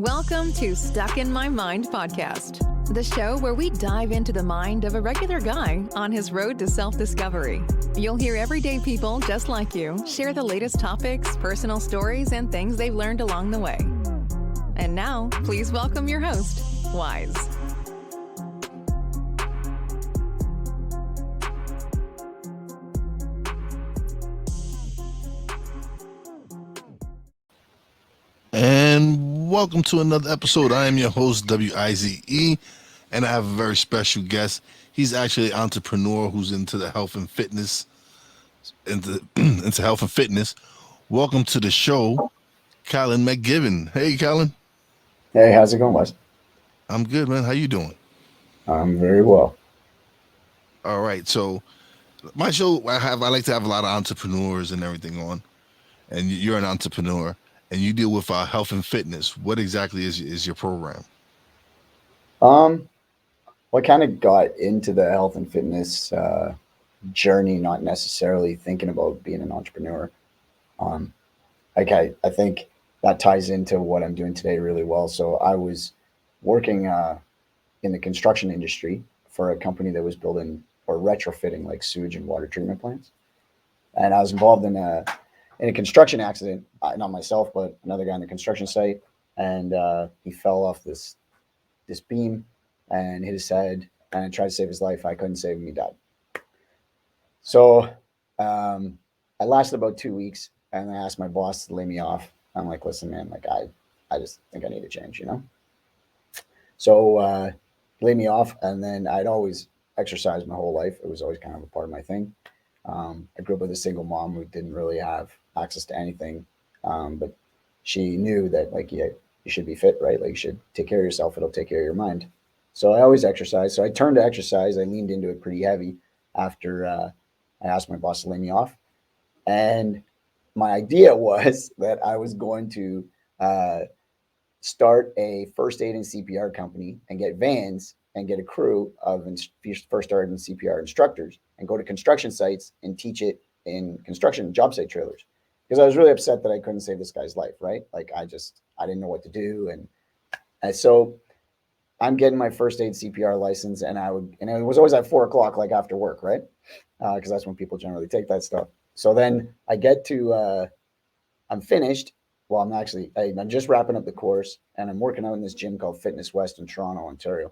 Welcome to Stuck in My Mind podcast, the show where we dive into the mind of a regular guy on his road to self-discovery. You'll hear everyday people just like you share the latest topics, personal stories, and things they've learned along the way. And now, please welcome your host, WIZE. And welcome to another episode. I am your host, WIZE, and I have a very special guest. He's actually an entrepreneur who's into the health and fitness, into health and fitness. Welcome to the show, Callen Mcgibbon. Hey, Callen. Hey, how's it going, Wes? I'm good, man. How you doing? I'm very well. All right. So my show, I like to have a lot of entrepreneurs and everything on, and you're an entrepreneur. And you deal with health and fitness. What exactly is your program? Well, I kind of got into the health and fitness journey, not necessarily thinking about being an entrepreneur. I think that ties into what I'm doing today really well. So I was working in the construction industry for a company that was building or retrofitting like sewage and water treatment plants. And I was involved in a construction accident, not myself, but another guy on the construction site. And he fell off this beam and hit his head, and I tried to save his life. I couldn't save him. He died. So I lasted about 2 weeks, and I asked my boss to lay me off. I'm like, listen, man, like I just think I need to change, you know? So he laid me off, and then I'd always exercised my whole life. It was always kind of a part of my thing. I grew up with a single mom who didn't really have access to anything. But she knew that like, yeah, you should be fit, right? Like you should take care of yourself. It'll take care of your mind. So I always exercise. So I turned to exercise. I leaned into it pretty heavy after I asked my boss to lay me off. And my idea was that I was going to start a first aid and CPR company and get vans and get a crew of first aid and CPR instructors and go to construction sites and teach it in construction job site trailers. Because I was really upset that I couldn't save this guy's life, right? Like I didn't know what to do. And so I'm getting my first aid CPR license, and it was always at 4:00, like after work, right? Because that's when people generally take that stuff. So then I get to, I'm finished. Well, I'm just wrapping up the course, and I'm working out in this gym called Fitness West in Toronto, Ontario.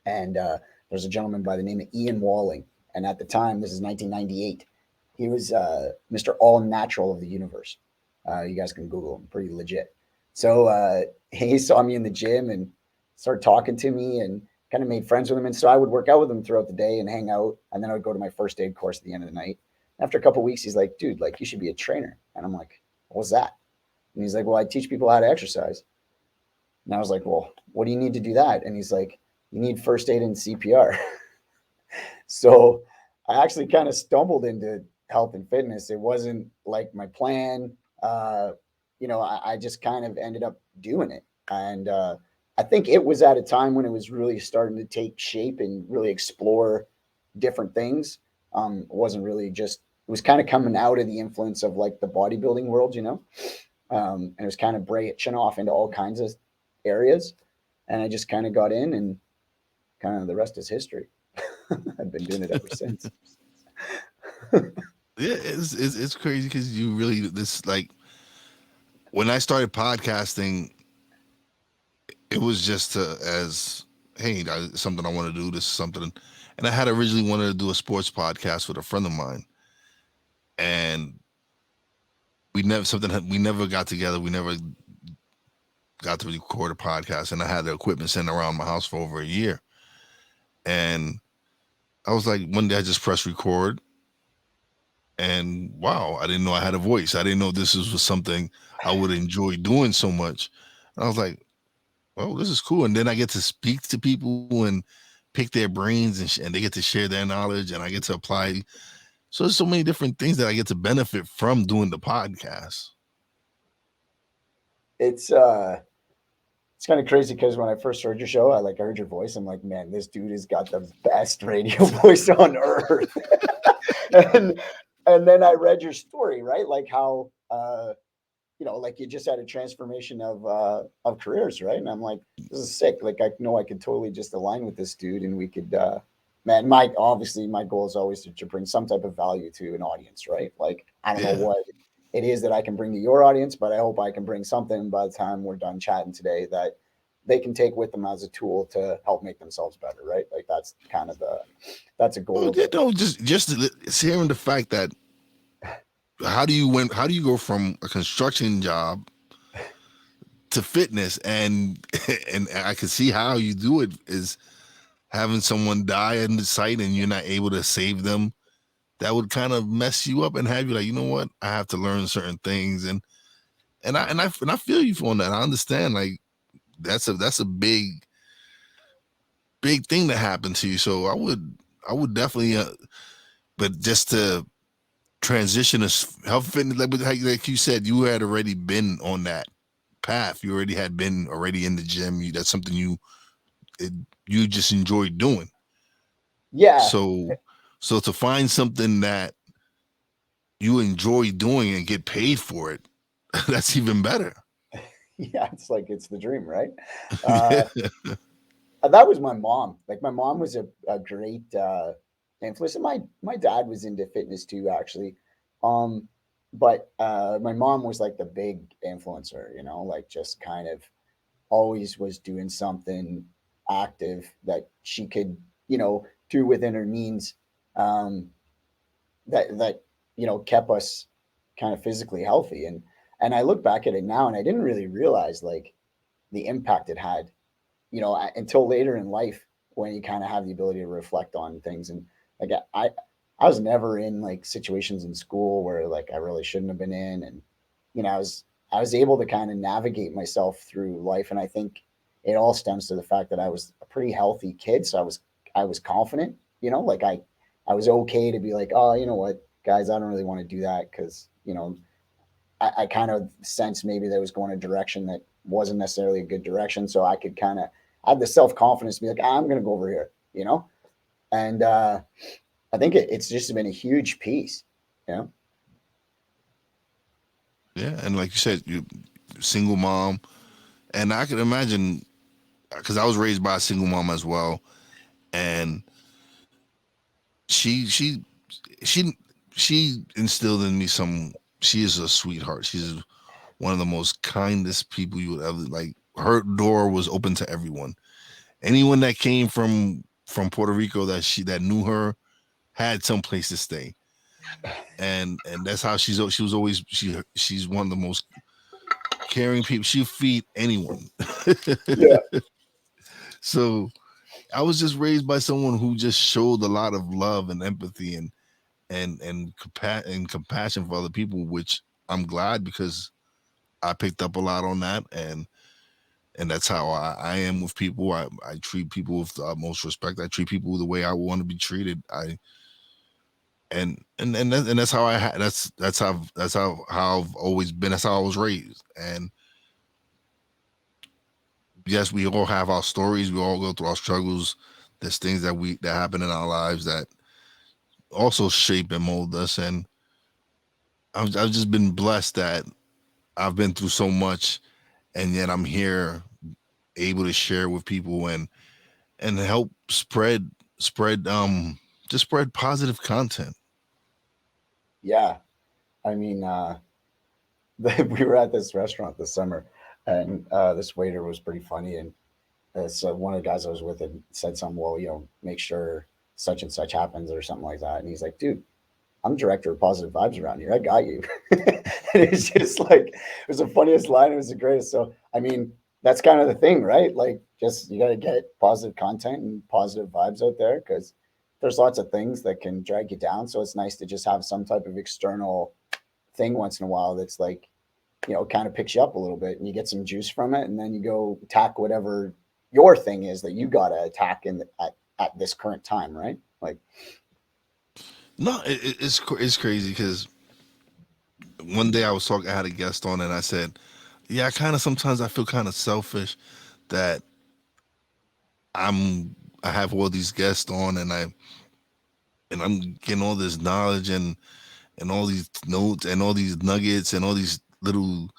And there's a gentleman by the name of Ian Walling. And at the time, this is 1998. He was Mr. All Natural of the universe. You guys can Google him, pretty legit. So he saw me in the gym and started talking to me and kind of made friends with him. And so I would work out with him throughout the day and hang out. And then I would go to my first aid course at the end of the night. After a couple of weeks, he's like, dude, like you should be a trainer. And I'm like, what's that? And he's like, well, I teach people how to exercise. And I was like, well, what do you need to do that? And he's like, you need first aid and CPR. So I actually kind of stumbled into health and fitness. It wasn't like my plan. I just kind of ended up doing it. And I think it was at a time when it was really starting to take shape and really explore different things. It wasn't really it was kind of coming out of the influence of like the bodybuilding world, you know? And it was kind of branching off into all kinds of areas. And I just kind of got in, and kind of the rest is history. I've been doing it ever since. Yeah, it's crazy because you really like when I started podcasting, it was just as hey, something I want to do. This is something, and I had originally wanted to do a sports podcast with a friend of mine, and we never got together. We never got to record a podcast, and I had the equipment sitting around my house for over a year, and I was like, one day I just pressed record. And wow, I didn't know I had a voice. I didn't know this was something I would enjoy doing so much. And I was like, well, this is cool. And then I get to speak to people and pick their brains, and they get to share their knowledge, and I get to apply. So there's so many different things that I get to benefit from doing the podcast. It's kind of crazy because when I first heard your show, I heard your voice. I'm like, man, this dude has got the best radio voice on earth. And then I read your story, right? Like how like you just had a transformation of careers, right? And I'm like, this is sick. Like I know I could totally just align with this dude, and we could, man. My goal is always to bring some type of value to an audience, right? Like I don't know Yeah. what it is that I can bring to your audience, but I hope I can bring something by the time we're done chatting today that they can take with them as a tool to help make themselves better, right? Like that's a goal Well, of it. just hearing the fact that how do you go from a construction job to fitness, and and I can see how you do it is having someone die in the site and you're not able to save them. That would kind of mess you up and have you like, you know what, I have to learn certain things, and I feel you on that. I understand, like that's a big thing that happened to you. So I would definitely, but just to transition us health fitness, like you said, you had already been on that path. You already had been already in the gym. That's something it, you just enjoyed doing. Yeah, So to find something that you enjoy doing and get paid for it, that's even better. yeah, it's like it's the dream, right? Yeah. That was my mom. Like my mom was a great influence. And my dad was into fitness too, actually. Um, but my mom was like the big influencer, like just kind of always was doing something active that she could, do within her means. Um, that kept us kind of physically healthy. And I look back at it now, and I didn't really realize like the impact it had, until later in life when you kind of have the ability to reflect on things. And like I was never in like situations in school where like I really shouldn't have been in, and I was able to kind of navigate myself through life. And I think it all stems to the fact that I was a pretty healthy kid, so I was confident, like I was okay to be like, oh, you know what, guys, I don't really want to do that because I kind of sensed maybe that was going a direction that wasn't necessarily a good direction. So I could kind of have the self confidence to be like, I'm going to go over here. And I think it's just been a huge piece, you know? Yeah, and like you said, you single mom, and I can imagine because I was raised by a single mom as well, and she she she she instilled in me some. She is a sweetheart. She's one of the most kindest people you would ever like. Her door was open to everyone. Anyone that came from Puerto Rico that knew her had some place to stay, and that's how she was always she's one of the most caring people. She'll feed anyone. Yeah. So I was just raised by someone who just showed a lot of love and empathy and compassion for other people, which I'm glad because I picked up a lot on that, and that's how I am with people. I treat people with the utmost respect. I treat people the way I want to be treated. And that's how that's how I've always been. That's how I was raised. And yes, we all have our stories. We all go through our struggles. There's things that happen in our lives that also shape and mold us. And I've just been blessed that I've been through so much, and yet I'm here able to share with people and help spread just spread positive content. Yeah. I mean, we were at this restaurant this summer, and this waiter was pretty funny. And so one of the guys I was with had said something, well, make sure such and such happens or something like that. And he's like, dude, I'm director of positive vibes around here. I got you. And it's just like, it was the funniest line. It was the greatest. So, I mean, that's kind of the thing, right? Like, just you got to get positive content and positive vibes out there because there's lots of things that can drag you down. So it's nice to just have some type of external thing once in a while that's like, kind of picks you up a little bit and you get some juice from it. And then you go attack whatever your thing is that you got to attack at this current time, right? Like, No, it's crazy because one day I was talking. I had a guest on, and I said, "Yeah, I kind of sometimes I feel kind of selfish that I'm I have all these guests on, and I'm getting all this knowledge and all these notes and all these nuggets and all these little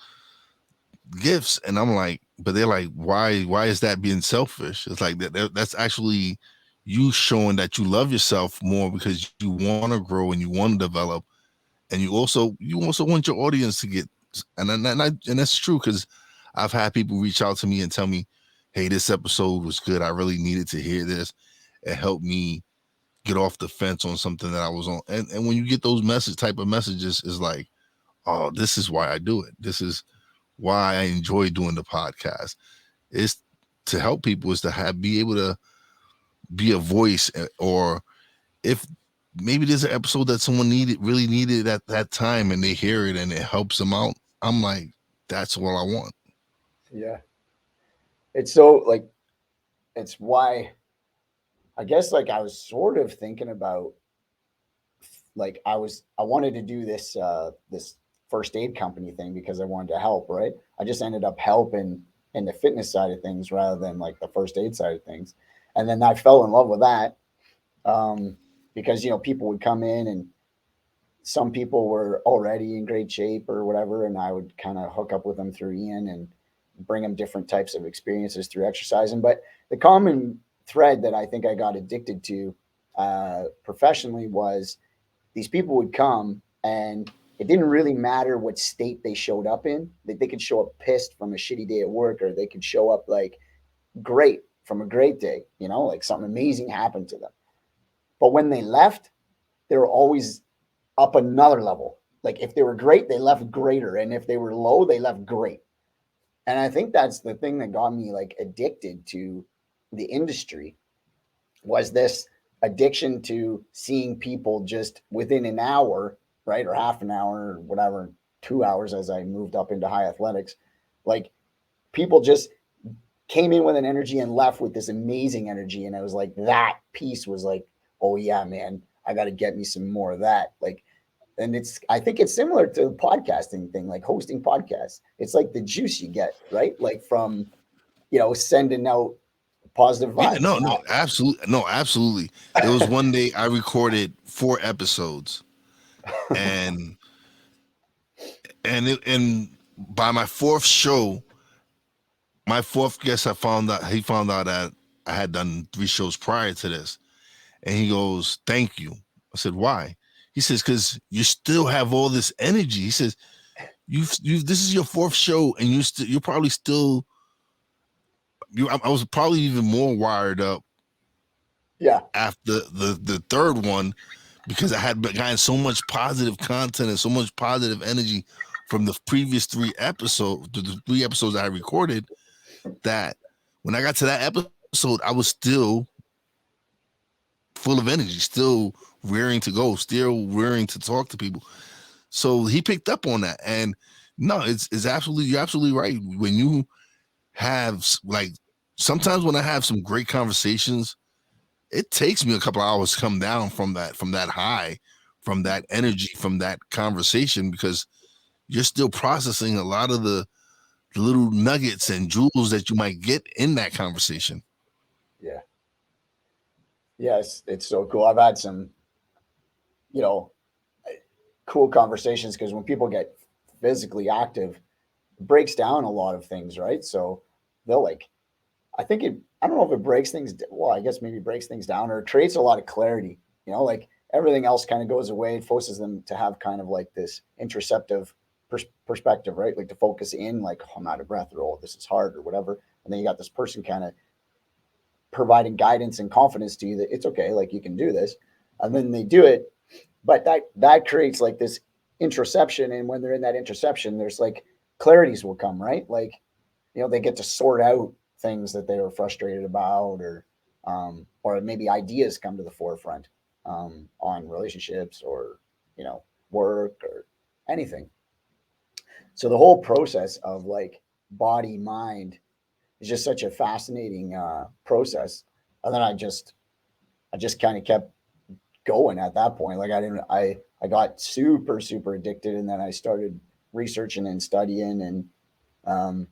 gifts, and I'm like, but they're like, why is that being selfish? It's like that's actually you showing that you love yourself more because you want to grow and you want to develop, and you also want your audience to get, and that's true, because I've had people reach out to me and tell me, hey, this episode was good, I really needed to hear this, it helped me get off the fence on something that I was on. And when you get those type of messages, is like, oh, this is why I do it, this is why I enjoy doing the podcast. It's to help people, is to be able to be a voice, or if maybe there's an episode that someone really needed at that time, and they hear it and it helps them out, I'm like, that's what I want. Yeah. It's so like, it's why I guess like I was sort of thinking about like I wanted to do this first aid company thing because I wanted to help, right? I just ended up helping in the fitness side of things rather than like the first aid side of things. And then I fell in love with that because people would come in, and some people were already in great shape or whatever, and I would kind of hook up with them through Ian and bring them different types of experiences through exercising. But the common thread that I think I got addicted to professionally was these people would come, and it didn't really matter what state they showed up in. They could show up pissed from a shitty day at work, or they could show up like great from a great day, like something amazing happened to them. But when they left, they were always up another level. Like if they were great, they left greater. And if they were low, they left great. And I think that's the thing that got me like addicted to the industry, was this addiction to seeing people just within an hour, right? Or half an hour or whatever, 2 hours as I moved up into high athletics. Like people just came in with an energy and left with this amazing energy. And I was like, that piece was like, oh yeah, man, I got to get me some more of that. Like, and I think it's similar to the podcasting thing, like hosting podcasts. It's like the juice you get, right? Like from, sending out positive Yeah, vibes. absolutely. There was one day I recorded 4 episodes, and and by my fourth show, my fourth guest, he found out that I had done 3 shows prior to this, and he goes, "Thank you." I said, "Why?" He says, "Because you still have all this energy." He says, "You've this is your 4th show, and you're probably still I was probably even more wired up Yeah. after the 3rd one, because I had gotten so much positive content and so much positive energy from the previous 3 episodes, the 3 episodes I recorded, that when I got to that episode, I was still full of energy, still rearing to go, still rearing to talk to people. So he picked up on that. And no, it's absolutely, you're absolutely right. When you have, like, sometimes when I have some great conversations, it takes me a couple of hours to come down from that high, from that energy, from that conversation, because you're still processing a lot of the little nuggets and jewels that you might get in that conversation. Yeah. Yes, it's so cool. I've had some, you know, cool conversations because when people get physically active, it breaks down a lot of things, right? So they'll like, I don't know if it breaks things. Well, I guess maybe breaks things down or it creates a lot of clarity. Like everything else kind of goes away. It forces them to have kind of like this introspective perspective, right? Like to focus in, like, oh, I'm out of breath, or oh, this is hard, or whatever. And then you got this person kind of providing guidance and confidence to you that it's okay, like you can do this, and then they do it. But that creates like this introspection, and when they're in that introspection, there's like clarities will come, right? Like they get to sort out things that they were frustrated about, or maybe ideas come to the forefront on relationships or work or anything. So the whole process of like body mind is just such a fascinating process. And then I just kind of kept going at that point. Like I got super, super addicted, and then I started researching and studying, and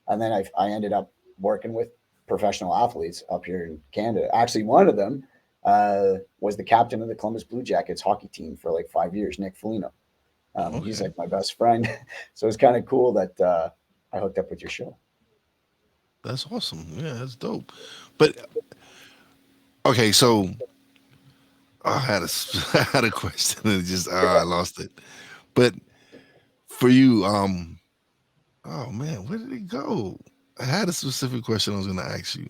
then I ended up working with professional athletes up here in Canada. Actually, one of them was the captain of the Columbus Blue Jackets hockey team for like 5 years, Nick Foligno. He's Okay. like my best friend. So it's kind of cool that I hooked up with your show. That's awesome. Yeah, that's dope. But okay, so I had a I had a question and it just I lost it. But for you, oh man, where did it go? I had a specific question I was gonna ask you.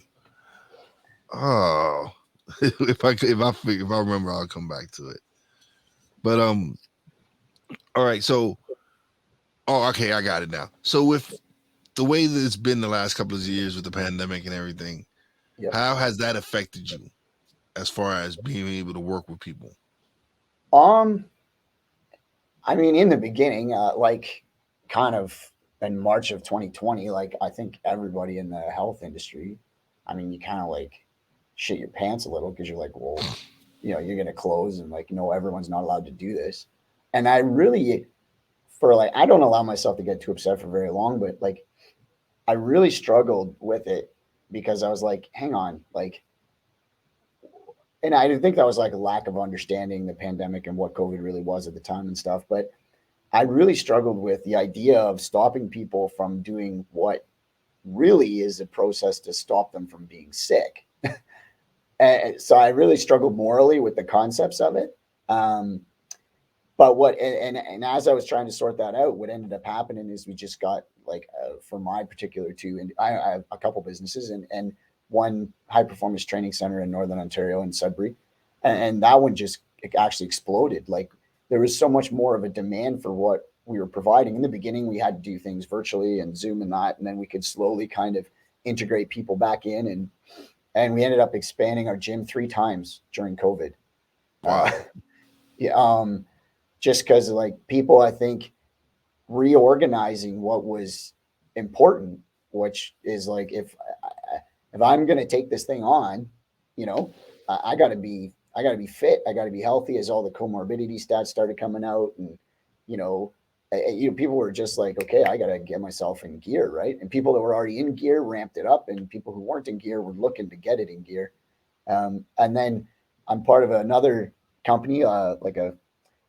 Oh, if I remember, I'll come back to it. But all right. So, oh, okay, I got it now. So with the way that it's been the last couple of years with the pandemic and everything, Yep. how has that affected you as far as being able to work with people? Um, I mean, in the beginning, like kind of in March of 2020, like I think everybody in the health industry, I mean, you kind of like shit your pants a little because you're like, well, you're gonna close and like, no, everyone's not allowed to do this. And I really, for like, I don't allow myself to get too upset for very long, but like, I really struggled with it because I was like, hang on, like, and I didn't think that was like a lack of understanding the pandemic and what COVID really was at the time and stuff, but I really struggled with the idea of stopping people from doing what really is a process to stop them from being sick. And so I really struggled morally with the concepts of it. Um, but what and as I was trying to sort that out, what ended up happening is we just got like for my particular two, and I have a couple businesses and one high performance training center in Northern Ontario in Sudbury, and that one just actually exploded. Like there was so much more of a demand for what we were providing. In the beginning, we had to do things virtually and Zoom and that, and then we could slowly kind of integrate people back in, and we ended up expanding our gym 3 times during COVID. Uh, Wow. yeah, just because like people, I think reorganizing what was important, which is like if I'm gonna take this thing on, you know, I gotta be fit, I gotta be healthy. As all the comorbidity stats started coming out, and you know, people were just like, okay, I gotta get myself in gear, right? And people that were already in gear ramped it up, and people who weren't in gear were looking to get it in gear. And then I'm part of another company, like a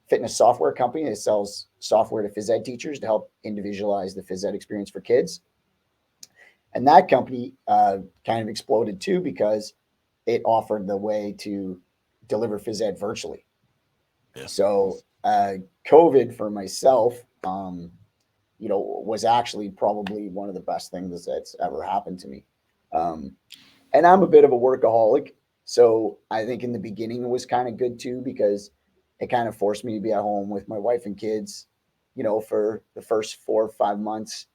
fitness software company that sells software to phys ed teachers to help individualize the phys ed experience for kids. And that company kind of exploded too because it offered the way to deliver phys ed virtually. Yeah. So COVID for myself, was actually probably one of the best things that's ever happened to me. Um, and I'm a bit of a workaholic. So I think in the beginning it was kind of good too because it kind of forced me to be at home with my wife and kids. For the first 4 or 5 months,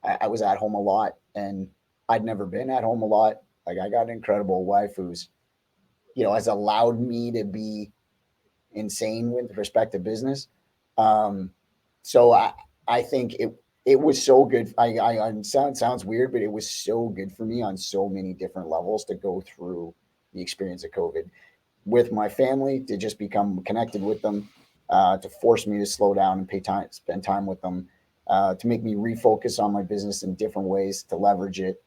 I was at home a lot, and I'd never been at home a lot. Like I got an incredible wife who's, has allowed me to be insane with respect to business. Um, so I think it was so good. I sounds weird, but it was so good for me on so many different levels to go through the experience of COVID with my family, to just become connected with them, to force me to slow down and spend time with them, to make me refocus on my business in different ways to leverage it.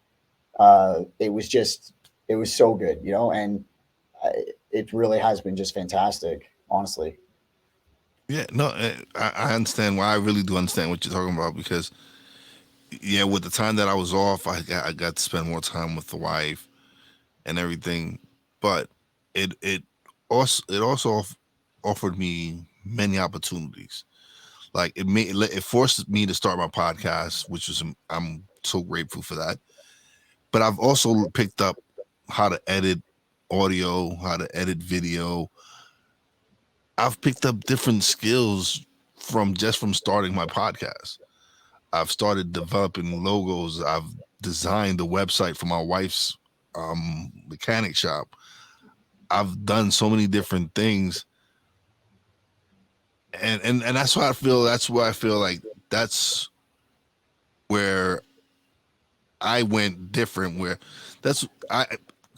It was so good, and I, it really has been just fantastic, honestly. Yeah. No, I understand why. I really do understand what you're talking about because yeah, with the time that I was off, I got to spend more time with the wife and everything. But it also offered me many opportunities. Like it forced me to start my podcast, which was I'm so grateful for that. But I've also picked up how to edit audio, how to edit video. I've picked up different skills from starting my podcast. I've started developing logos. I've designed the website for my wife's mechanic shop. I've done so many different things, and that's why I feel. That's why I feel like that's where I went different. Where that's I.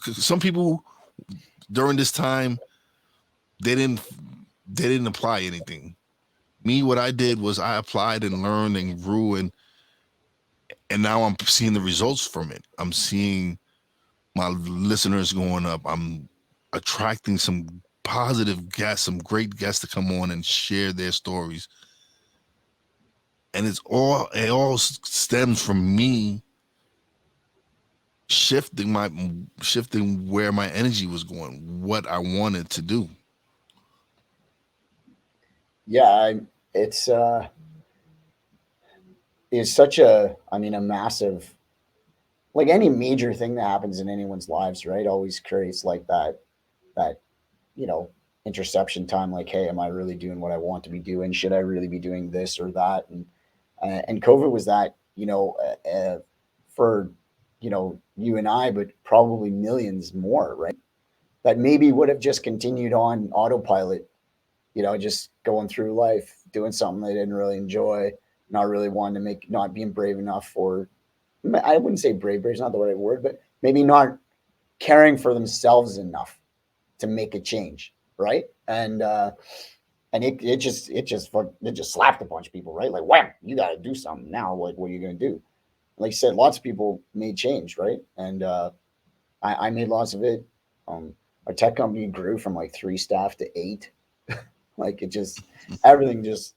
'Cause some people during this time they didn't they didn't apply anything. Me, what I did was I applied and learned and grew, and now I'm seeing the results from it. I'm seeing my listeners going up. I'm attracting some positive guests, some great guests to come on and share their stories. And it all stems from me shifting where my energy was going, what I wanted to do. Yeah, it's such a, I mean, a massive, like any major thing that happens in anyone's lives, right? Always creates like that, you know, interception time. Like, hey, am I really doing what I want to be doing? Should I really be doing this or that? And COVID was that, for, you and I, but probably millions more, right? That maybe would have just continued on autopilot, just going through life, doing something they didn't really enjoy, not really wanting to not being brave enough for, I wouldn't say brave is not the right word, but maybe not caring for themselves enough to make a change, right? And it just slapped a bunch of people, right? Like, wham, you got to do something now. Like, what are you going to do? Like you said, lots of people made change, right? And I made lots of it. Our tech company grew from like 3 staff to 8. Like it just everything just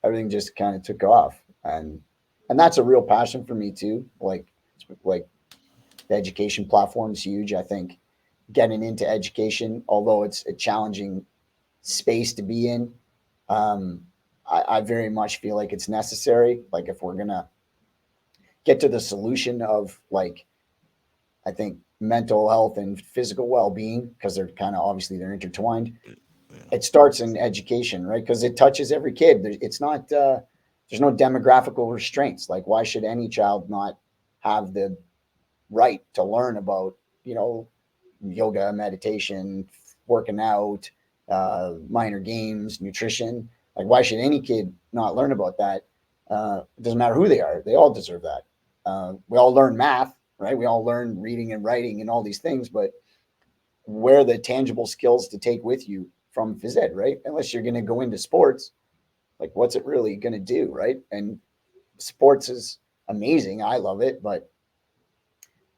everything just kind of took off, and that's a real passion for me too. Like the education platform is huge. I think getting into education, although it's a challenging space to be in, I very much feel like it's necessary. Like if we're gonna get to the solution of, like, I think mental health and physical well-being, because they're kind of obviously they're intertwined. It starts in education, right? Because it touches every kid. It's not there's no demographical restraints. Like, why should any child not have the right to learn about, yoga, meditation, working out, minor games, nutrition? Like, why should any kid not learn about that? It doesn't matter who they are. They all deserve that. We all learn math, right? We all learn reading and writing and all these things, but where are the tangible skills to take with you from phys ed, right? Unless you're going to go into sports, like what's it really going to do, right? And sports is amazing. I love it, but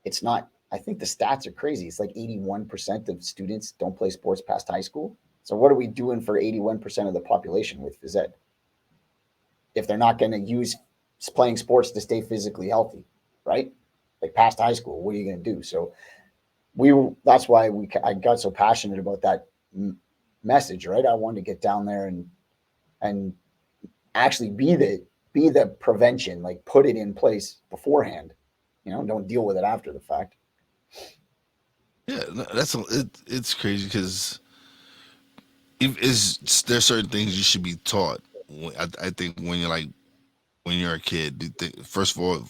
it's not. I think the stats are crazy. It's like 81% of students don't play sports past high school. So what are we doing for 81% of the population with phys ed if they're not going to use playing sports to stay physically healthy, right? Like past high school, what are you going to do? So that's why I got so passionate about that message, right? I wanted to get down there and actually be the prevention, like put it in place beforehand. Don't deal with it after the fact. Yeah, no, it's crazy because there's certain things you should be taught. I think when you're a kid, first of all,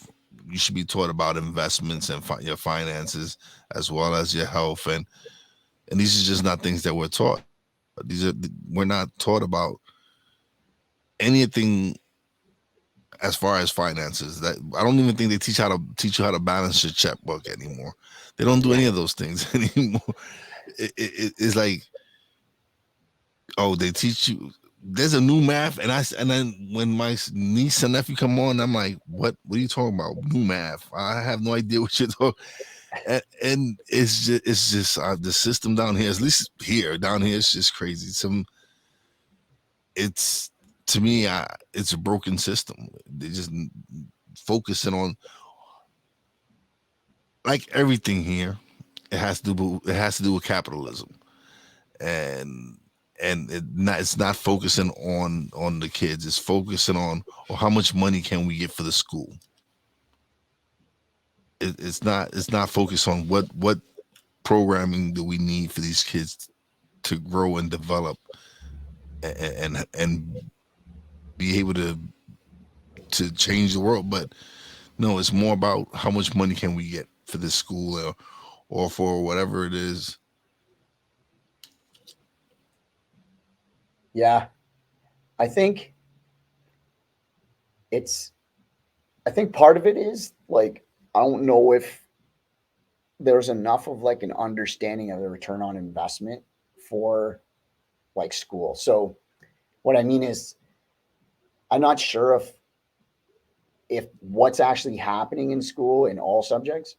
you should be taught about investments and your finances as well as your health, and these are just not things that we're taught. We're not taught about anything as far as finances. That I don't even think they teach you how to balance your checkbook anymore. They don't do any of those things anymore. It's like, oh, they teach you. There's a new math, and then when my niece and nephew come on, I'm like, what? What are you talking about? New math? I have no idea what you're talking. And it's just the system down here. At least down here, it's just crazy. It's to me, it's a broken system. They just focusing on, like everything here. It has to do with capitalism, and it's not focusing on the kids. It's focusing on, well, how much money can we get for the school. It's not focused on what programming do we need for these kids to grow and develop and be able to change the world. But no, it's more about how much money can we get for this school, or for whatever it is. Yeah, I think it's. I think part of it is like, I don't know if there's enough of like an understanding of the return on investment for like school. So what I mean is, I'm not sure if what's actually happening in school in all subjects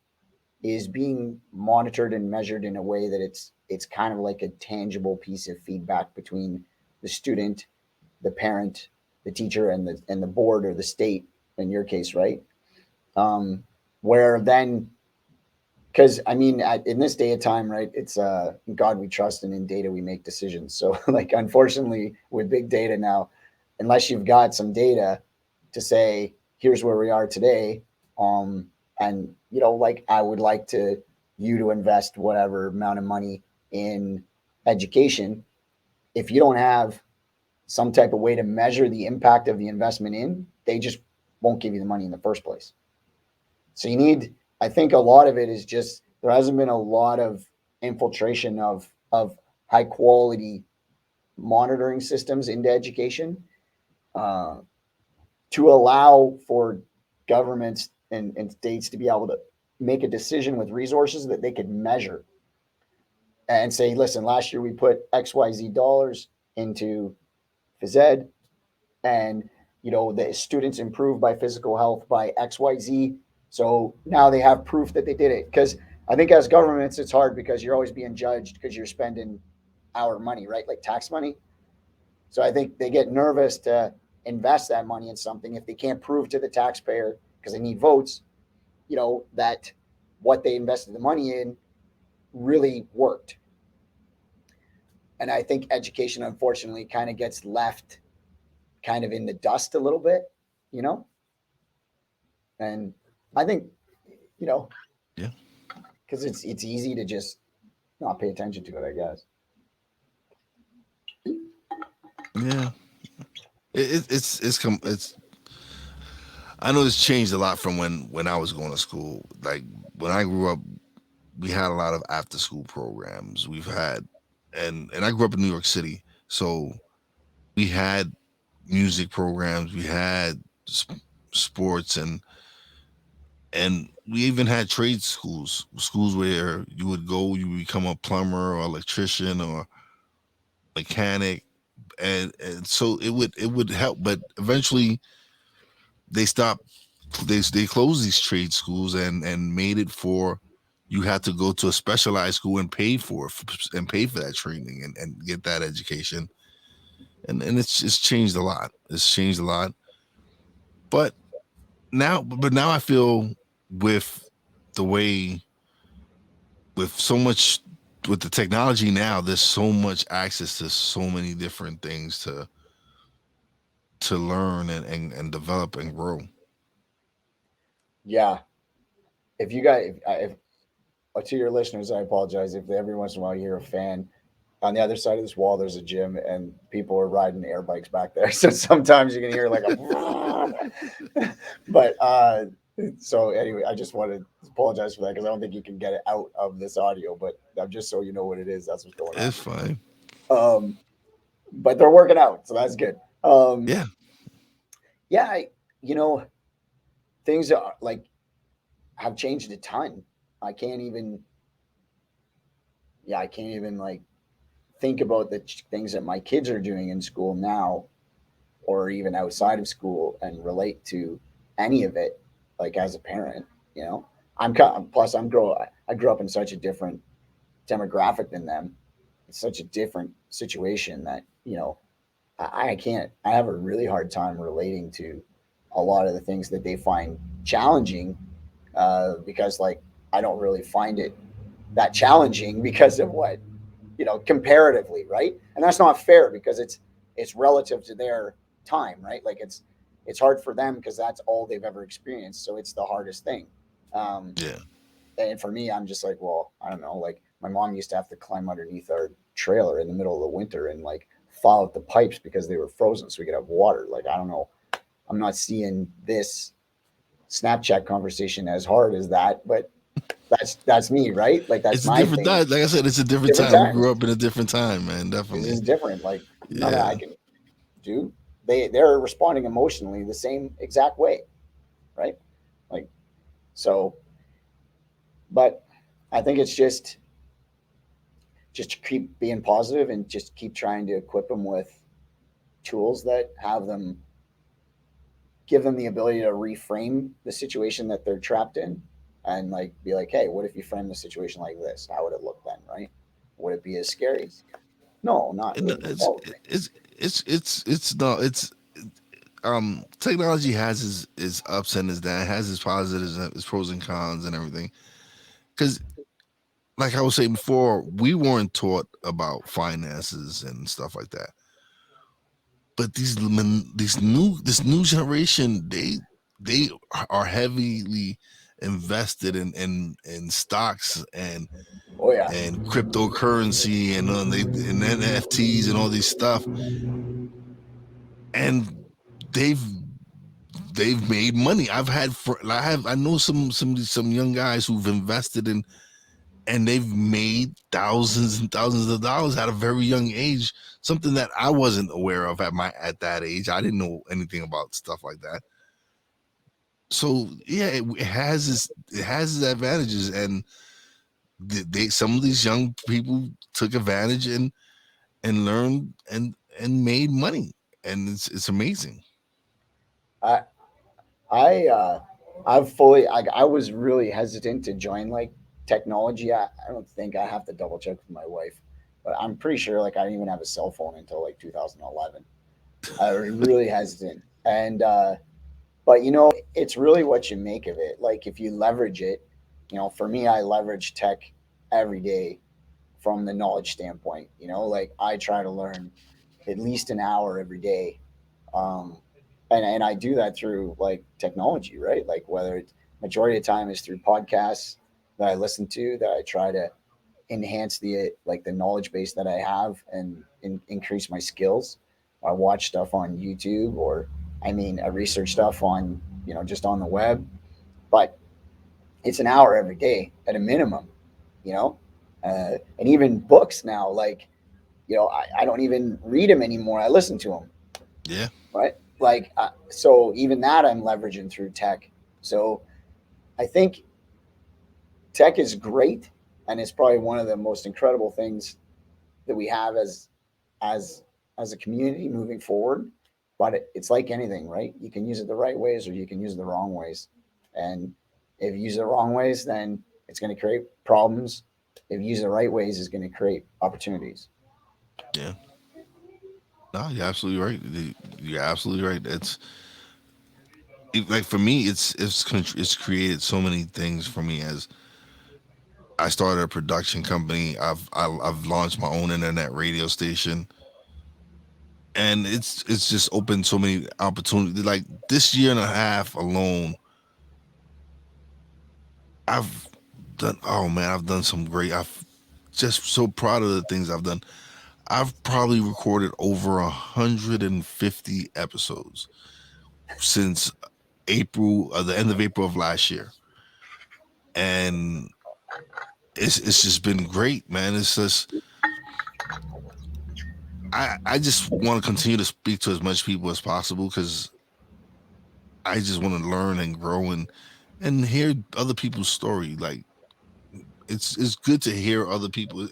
is being monitored and measured in a way that it's kind of like a tangible piece of feedback between the student, the parent, the teacher and the board or the state in your case, right? Where then, because I mean, in this day of time, right, it's God we trust, and in data we make decisions. So like, unfortunately, with big data now, unless you've got some data to say here's where we are today, and like, I would like you to invest whatever amount of money in education. If you don't have some type of way to measure the impact of the investment in, they just won't give you the money in the first place. So I think a lot of it is just, there hasn't been a lot of infiltration of high quality monitoring systems into education, to allow for governments and states to be able to make a decision with resources that they could measure and say, listen, last year we put XYZ dollars into phys ed, and the students improved by physical health by XYZ. So now they have proof that they did it. Because I think as governments, it's hard because you're always being judged because you're spending our money, right? Like tax money. So I think they get nervous to invest that money in something if they can't prove to the taxpayer, because they need votes, that what they invested the money in really worked. And I think education, unfortunately, kind of gets left kind of in the dust a little bit, and I think, Yeah. because it's easy to just not pay attention to it, I guess. Yeah. It's I know it's changed a lot from when I was going to school. Like when I grew up, we had a lot of after school programs. We've had, and I grew up in New York City, so we had music programs, we had sports, and we even had trade schools where you would go, you would become a plumber or electrician or mechanic, and so it would help. But eventually they stopped. They closed these trade schools and made it for, you had to go to a specialized school and pay for that training and get that education. And it's changed a lot. It's changed a lot. But now I feel, with the way, with so much, with the technology now, there's so much access to so many different things to learn and develop and grow. Yeah. If you guys, if to your listeners, I apologize if every once in a while you hear a fan. On the other side of this wall, there's a gym, and people are riding air bikes back there. So sometimes you can hear like a, but so anyway, I just wanted to apologize for that because I don't think you can get it out of this audio. But just so you know what it is, that's what's going It's fine. on. But they're working out, so that's good. Yeah. Yeah, you know, things are like have changed a ton. I can't even, I can't even like think about the things that my kids are doing in school now, or even outside of school, and relate to any of it. Like as a parent, plus I grew up in such a different demographic than them. It's such a different situation that I can't. I have a really hard time relating to a lot of the things that they find challenging, because like I don't really find it that challenging because of what comparatively, right? And that's not fair because it's relative to their time, right? Like it's hard for them because that's all they've ever experienced, so it's the hardest thing. Um, Yeah. and for me, I'm just like, well, I don't know. Like my mom used to have to climb underneath our trailer in the middle of the winter and like thaw out the pipes because they were frozen so we could have water. Like I don't know. I'm not seeing this Snapchat conversation as hard as that, but that's me, right? Like that's It's a my different thing. time. Like I said, it's a different Different time. We time. grew up in a different time, man. This Definitely. is different. Like none of Yeah. I can do. They're responding emotionally the same exact way, right? Like so, but I think it's just to keep being positive and just keep trying to equip them with tools that have them give them the ability to reframe the situation that they're trapped in, and like be like, hey, what if you frame the situation like this? How would it look then, right? Would it be as scary? No, not And really. No. it's no, it's technology has its ups and its downs, has its positives and its pros and cons and everything. Because, like I was saying before, we weren't taught about finances and stuff like that. But this new generation, they are heavily invested in stocks Oh yeah. and cryptocurrency and NFTs and all these stuff, and they've they've made money. I know some young guys who've invested in, and they've made thousands and thousands of dollars at a very young age. Something that I wasn't aware of at that age. I didn't know anything about stuff like that. So yeah, it has its advantages, and some of these young people took advantage and learned and made money, and it's amazing. I I I've fully I was really hesitant to join like technology. I don't think I have to double check with my wife, but I'm pretty sure like I didn't even have a cell phone until like 2011. I was really hesitant. And but it's really what you make of it. Like if you leverage it, for me I leverage tech every day from the knowledge standpoint. Like I try to learn at least an hour every day. Um, and I do that through like technology, right? Like whether it's majority of the time is through podcasts that I listen to, that I try to enhance the knowledge base that I have and increase my skills. I watch stuff on YouTube, or I research stuff on just on the web, but it's an hour every day at a minimum, you know, and even books now, like I don't even read them anymore. I listen to them, Yeah. right? Like so even that I'm leveraging through tech. So I think tech is great, and it's probably one of the most incredible things that we have as as a community moving forward. But it's like anything, right? You can use it the right ways, or you can use it the wrong ways. And if you use it the wrong ways, then it's going to create problems. If you use it the right ways, it's going to create opportunities. Yeah. No, you're absolutely right. You're absolutely right. Like for me, it's created so many things for me. As I started a production company, I've launched my own internet radio station, and it's just opened so many opportunities. Like this year and a half alone, I've done. Oh man, I've done some great. I've just so proud of the things I've done. I've probably recorded over 150 episodes since the end of April of last year, and it's just been great, man. It's just I just want to continue to speak to as much people as possible, because I just want to learn and grow and hear other people's story. Like it's good to hear other people,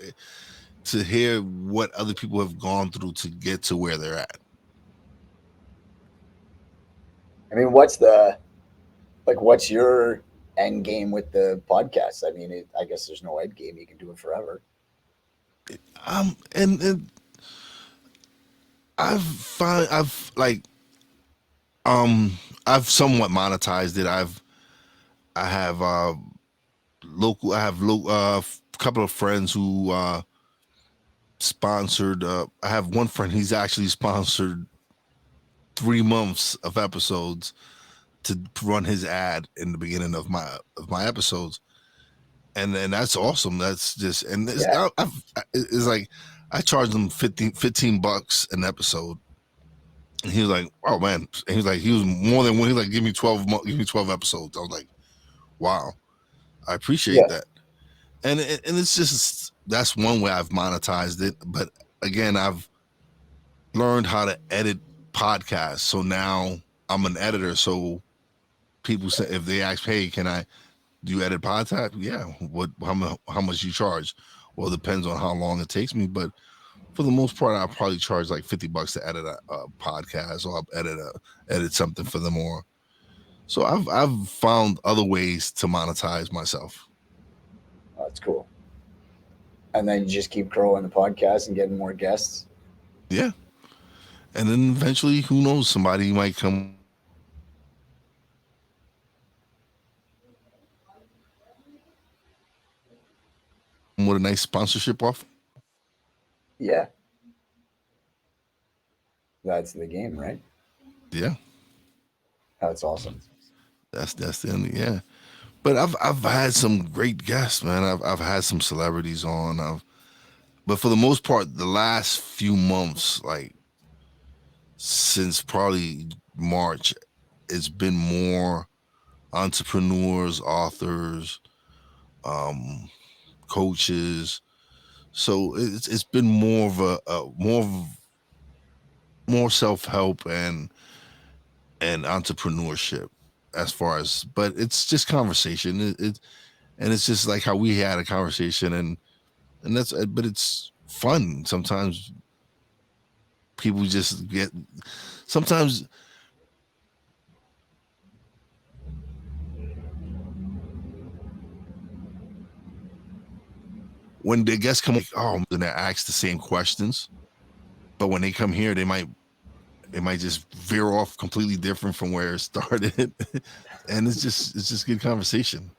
to hear what other people have gone through to get to where they're at. What's your end game with the podcast? I guess there's no end game. You can do it forever. And I've like I've somewhat monetized it. I have local I have couple of friends who sponsored. I have one friend. He's actually sponsored 3 months of episodes to run his ad in the beginning of my episodes, and then that's awesome. That's just and Yeah. it's like I charged him $15 an episode, and he was like, "Oh man," and he was like, he was more than one. He was like, give me 12 episodes." I was like, "Wow, I appreciate Yeah. that." And it's just, that's one way I've monetized it. But again, I've learned how to edit podcasts, so now I'm an editor. So people say, if they ask, "Hey, can I do you edit podcast?" Yeah. How much you charge? Well, it depends on how long it takes me, but for the most part, I'll probably charge like $50 to edit a podcast, or I'll edit something for them. Or so I've found other ways to monetize myself. Oh, that's cool. And then you just keep growing the podcast and getting more guests. Yeah. And then eventually, who knows, somebody might come with a nice sponsorship offer, Yeah, that's the game, right? yeah. That's awesome. That's the end. Yeah. But I've had some great guests, man. I've had some celebrities on. But for the most part, the last few months, like since probably March, it's been more entrepreneurs, authors, um, coaches. So it's been more of more self help and entrepreneurship as far as, but it's just conversation. And it's just like how we had a conversation, and that's, but it's fun sometimes. People just get, sometimes when the guests come, like, oh, and they ask the same questions, but when they come here, they might just veer off completely different from where it started. And it's just good conversation.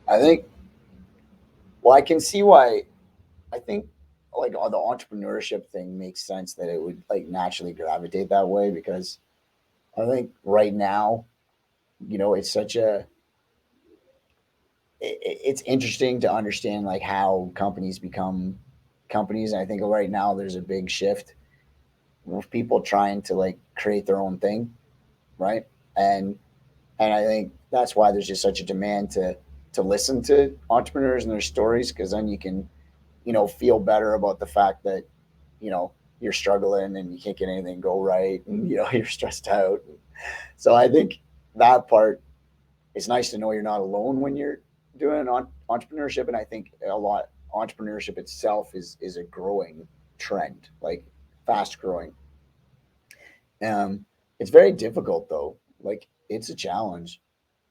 I think, well, I can see why. I think like all the entrepreneurship thing makes sense that it would like naturally gravitate that way because I think right now, it's such a it's interesting to understand like how companies become companies. And I think right now there's a big shift with people trying to like create their own thing, right? And and I think that's why there's just such a demand to listen to entrepreneurs and their stories because then you can feel better about the fact that you're struggling and you can't get anything go right and you're stressed out. So I think that part, it's nice to know you're not alone when you're doing entrepreneurship. And I think a lot entrepreneurship itself is a growing trend, like fast growing. It's very difficult though. Like it's a challenge.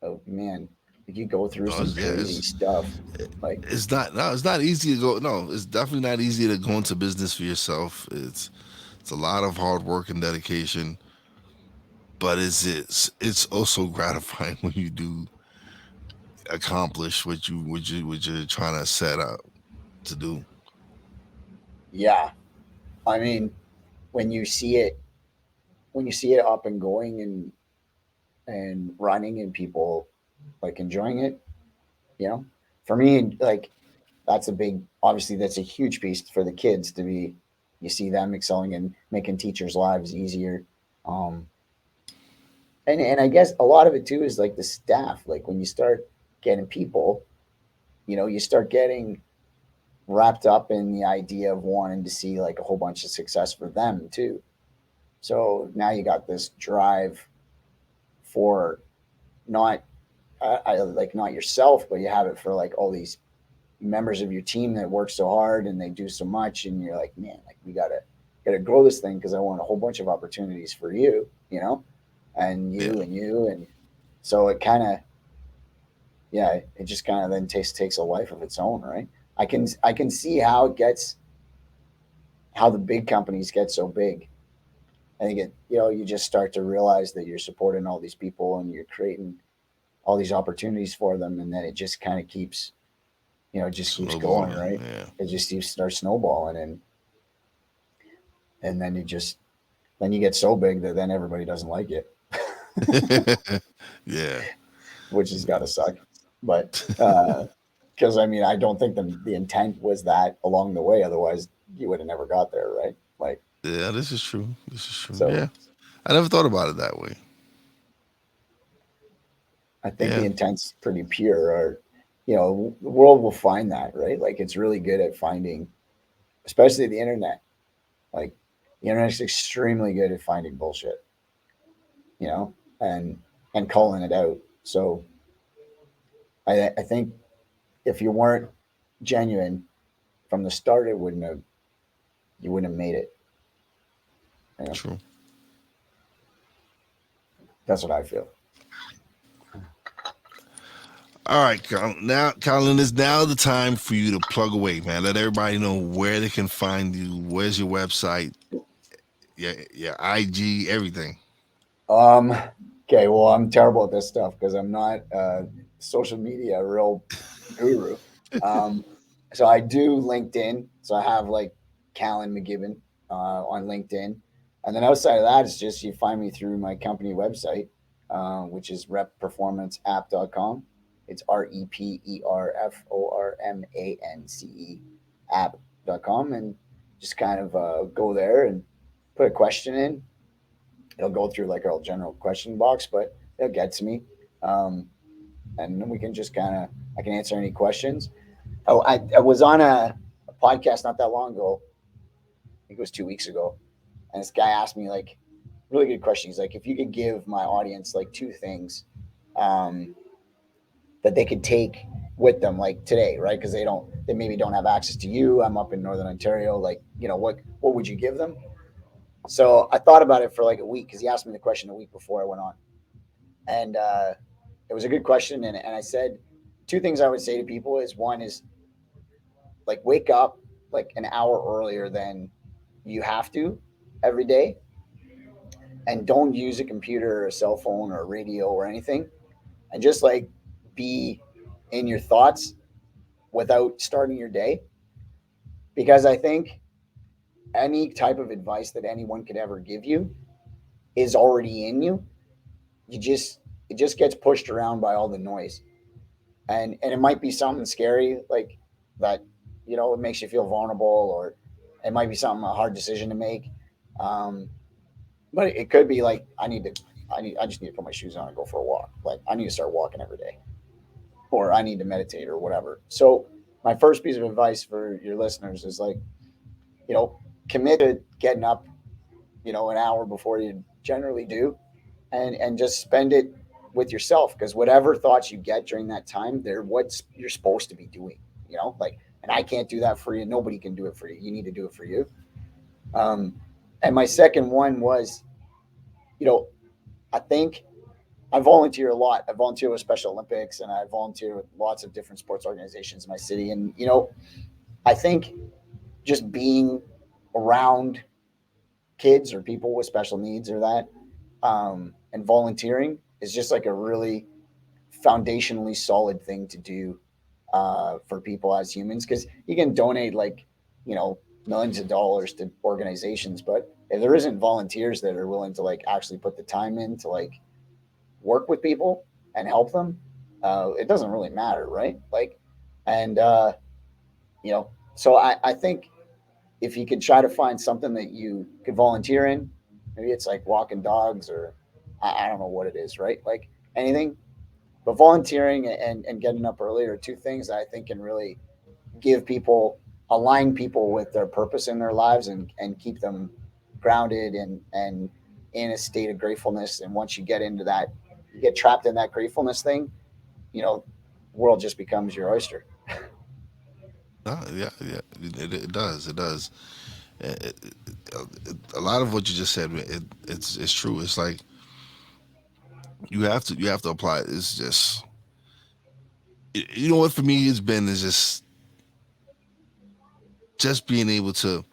Oh man, you go through No, some yeah, crazy stuff. Like it's not, no, it's not easy to go. No, it's definitely not easy to go into business for yourself. It's a lot of hard work and dedication, but it's also gratifying when you do accomplish what you're trying to set out to do. yeah, I mean, when you see it when you see it up and going and running and people like enjoying it, you know, for me, like that's a big, obviously that's a huge piece for the kids to be, you see them excelling and making teachers' lives easier. Um, and I guess a lot of it too is like the staff. Like when you start getting people, you start getting wrapped up in the idea of wanting to see like a whole bunch of success for them too. So now you got this drive for not like not yourself, but you have it for like all these members of your team that work so hard and they do so much, and you're like, man, like we gotta grow this thing because I want a whole bunch of opportunities for you, and Yeah, you, and so it kind of, yeah, it just kind of then takes a life of its own, right? I can see how it gets, how the big companies get so big. I think you just start to realize that you're supporting all these people and you're creating all these opportunities for them, and then it just kind of keeps, it just keeps going, snowballing. right? Yeah. It just keeps start snowballing, and then then you get so big that then everybody doesn't like it, Yeah. which has got to suck. But because I mean, I don't think the intent was that along the way. Otherwise, you would have never got there, right? Like Yeah, this is true. This is true. so. Yeah. I never thought about it that way. I think the Yeah. intent's pretty pure, or the world will find that, right? Like it's really good at finding, especially the internet. Like the internet's extremely good at finding bullshit, you know, and calling it out. So I think if you weren't genuine from the start, you wouldn't have made it. You know, True. that's what I feel. All right, now, Colin, is now the time for you to plug away, man. Let everybody know where they can find you. Where's your website? Yeah, IG, everything. Um, okay, well, I'm terrible at this stuff because I'm not social media real guru. Um, so I do LinkedIn. So I have like Callen Mcgibbon on LinkedIn, and then outside of that, it's just you find me through my company website, which is reperformanceapp.com. It's reperformance app.com, and just kind of go there and put a question in. It'll go through like our general question box, but it'll get to me. Um, and then we can just kind of, I can answer any questions. Oh, I was on a podcast not that long ago. I think it was 2 weeks ago. And this guy asked me like, really good question. He's like, if you could give my audience like two things um, that they could take with them like today, right? Because they maybe don't have access to you. I'm up in Northern Ontario. Like, what would you give them? So I thought about it for like a week because he asked me the question a week before I went on. And it was a good question. And I said, two things I would say to people is one is like wake up like an hour earlier than you have to every day, and don't use a computer or a cell phone or a radio or anything, and just like be in your thoughts without starting your day. Because I think any type of advice that anyone could ever give you is already in you. It just gets pushed around by all the noise. And it might be something scary like that, it makes you feel vulnerable, or it might be something a hard decision to make. um, but it could be like I just need to put my shoes on and go for a walk. Like I need to start walking every day, or I need to meditate or whatever. So my first piece of advice for your listeners is like, you know commit to getting up an hour before you generally do, and just spend it with yourself, because whatever thoughts you get during that time, they're what you're supposed to be doing. Like, and I can't do that for you. Nobody can do it for you. You need to do it for you. Um, and my second one was, you know, I think I volunteer a lot. I volunteer with Special Olympics, and I volunteer with lots of different sports organizations in my city. And I think just being around kids or people with special needs or that, and volunteering is just like a really foundationally solid thing to do for people as humans, because you can donate like millions of dollars to organizations, but if there isn't volunteers that are willing to like actually put the time in to like work with people and help them, it doesn't really matter, right? Like, and so I think if you could try to find something that you could volunteer in, maybe it's like walking dogs, or I don't know what it is, right? Like anything, but volunteering and getting up early are two things that I think can really give people, align people with their purpose in their lives, and keep them grounded and in a state of gratefulness. And once you get into that, you get trapped in that gratefulness thing, world just becomes your oyster. Yeah. It does. It does. A lot of what you just said, it's true. It's like you have to apply it. It's just, you know what, for me it's been is just being able to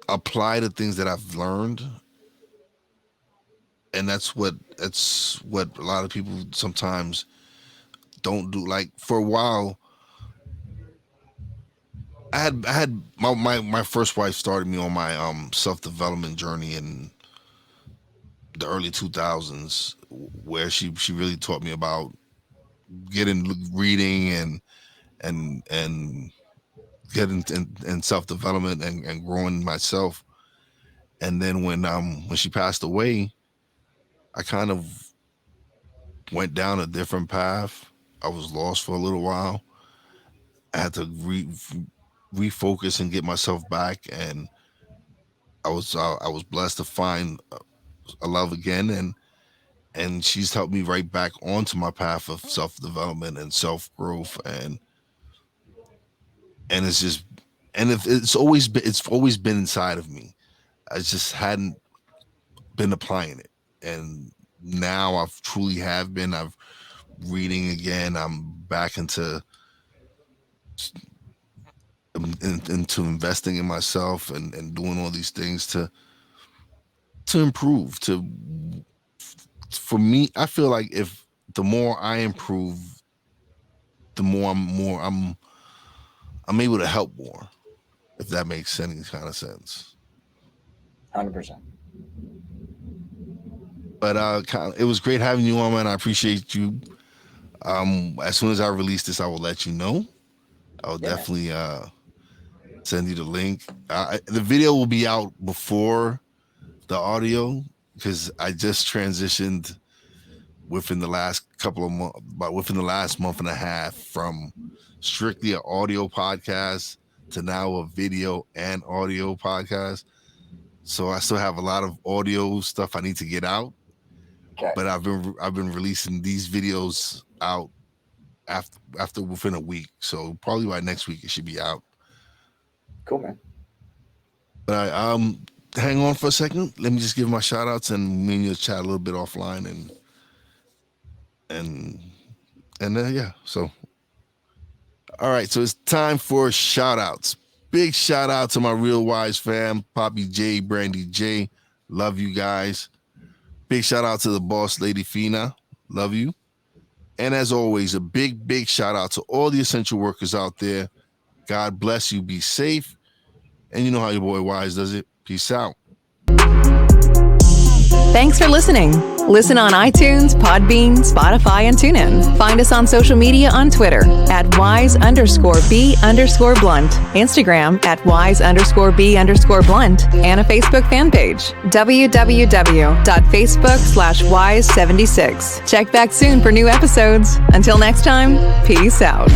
apply the things that I've learned, and that's what a lot of people sometimes don't do. Like for a while, I had my first wife started me on my self development journey in the early 2000s, where she really taught me about getting reading and getting in self development and growing myself. And then when she passed away, I kind of went down a different path. I was lost for a little while. I had to refocus and get myself back, and I was blessed to find a love again, and she's helped me right back onto my path of self development and self growth, and it's just, and if it's always been inside of me. I just hadn't been applying it, and now I've truly have been. I've reading again. I'm back into investing in myself and doing all these things to improve. For me, I feel like if the more I improve, the more I'm able to help more, if that makes any kind of sense. 100%. But it was great having you on, man. I appreciate you. As soon as I release this, I will let you know. I'll definitely send you the link. The video will be out before the audio because I just transitioned within the last couple of months, but within the last month and a half, from strictly an audio podcast to now a video and audio podcast. So I still have a lot of audio stuff I need to get out. Okay. But I've been releasing these videos out after within a week. So probably by next week it should be out. Cool, man. But hang on for a second. Let me just give my shout outs and me and you chat a little bit offline and yeah. So all right, so it's time for shout outs. Big shout out to my Real Wise fam, Poppy J, Brandy J. Love you guys. Big shout out to the boss lady Fina. Love you. And as always, a big shout out to all the essential workers out there. God bless you. Be safe. And you know how your boy Wise does it. Peace out. Thanks for listening. Listen on iTunes, Podbean, Spotify, and TuneIn. Find us on social media on Twitter at @wise_b_blunt, Instagram at @wise_b_blunt, and a Facebook fan page, www.facebook.com/wise76. Check back soon for new episodes. Until next time, peace out.